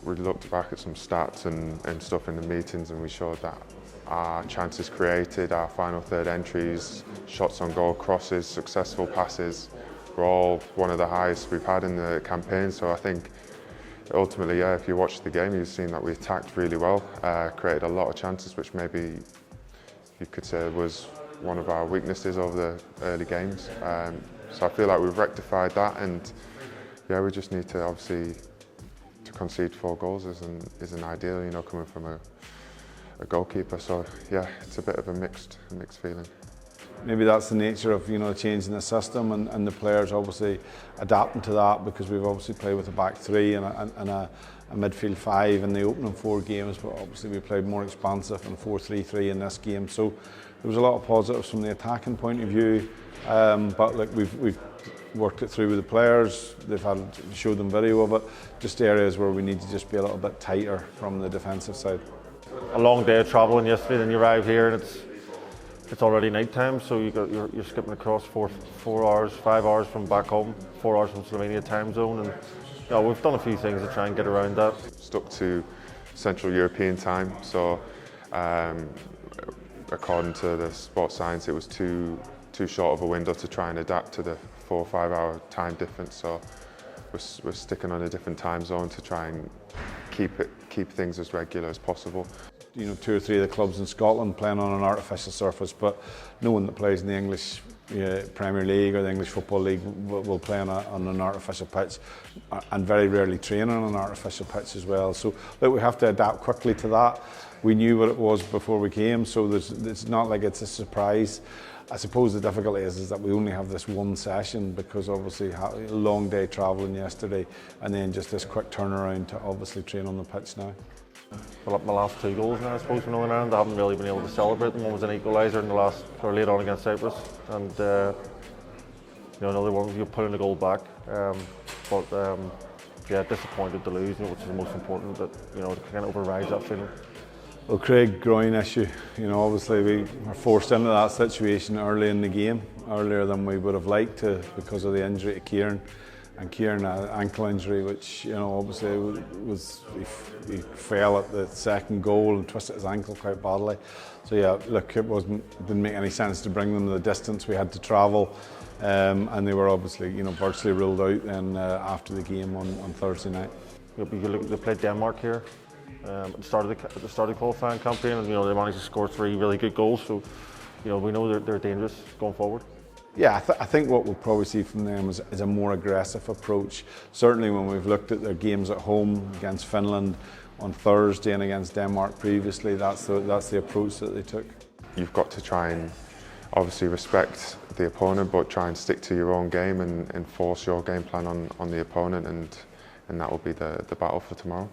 we looked back at some stats and stuff in the meetings, and we showed that our chances created, our final third entries, shots on goal, crosses, successful passes were all one of the highest we've had in the campaign. So I think ultimately, yeah, if you watch the game, you've seen that we attacked really well, created a lot of chances, which maybe you could say was one of our weaknesses over the early games. So I feel like we've rectified that, and yeah, we just need to obviously to concede 4 goals isn't ideal, you know, coming from a goalkeeper. So yeah, it's a bit of a mixed feeling. Maybe that's the nature of, you know, changing the system and the players obviously adapting to that, because we've obviously played with a back 3 and a midfield 5 in the opening 4 games, but obviously we played more expansive and 4-3-3 in this game. So there was a lot of positives from the attacking point of view, but look, we've worked it through with the players. Showed them video of it. Just areas where we need to just be a little bit tighter from the defensive side. A long day of travelling yesterday, then you arrive here and it's already night time, so you're skipping across 4 hours, 5 hours from back home, 4 hours from Slovenia time zone, and you know, we've done a few things to try and get around that. Stuck to Central European time, so according to the sports science, it was too short of a window to try and adapt to the 4 or 5 hour time difference. So we're sticking on a different time zone to try and keep things as regular as possible. You know, 2 or 3 of the clubs in Scotland playing on an artificial surface, but no one that plays in the English Premier League or the English Football League will play on an artificial pitch, and very rarely train on an artificial pitch as well. So look, we have to adapt quickly to that. We knew what it was before we came, so it's not like it's a surprise. I suppose the difficulty is that we only have this one session, because obviously a long day travelling yesterday, and then just this quick turnaround to obviously train on the pitch now. Well, my last 2 goals now, I suppose, from Northern Ireland, I haven't really been able to celebrate them. One was an equaliser in the last, or late on against Cyprus, and you know, another one you put in the goal back. Yeah, disappointed to lose, you know, which is the most important. That, you know, to kind of override that feeling. Well, Craig, groin issue. You know, obviously we were forced into that situation early in the game, earlier than we would have liked to, because of the injury to Kieran. And Kieran had an ankle injury, which, you know, obviously he fell at the second goal and twisted his ankle quite badly. So yeah, look, it didn't make any sense to bring them the distance we had to travel, and they were obviously, you know, virtually ruled out then after the game on Thursday night. They played Denmark here at the start of the qualifying campaign, and you know, they managed to score 3 really good goals. So you know, we know they're dangerous going forward. Yeah, I think what we'll probably see from them is a more aggressive approach. Certainly when we've looked at their games at home against Finland on Thursday and against Denmark previously, that's the approach that they took. You've got to try and obviously respect the opponent, but try and stick to your own game and enforce your game plan on the opponent, and that will be the battle for tomorrow.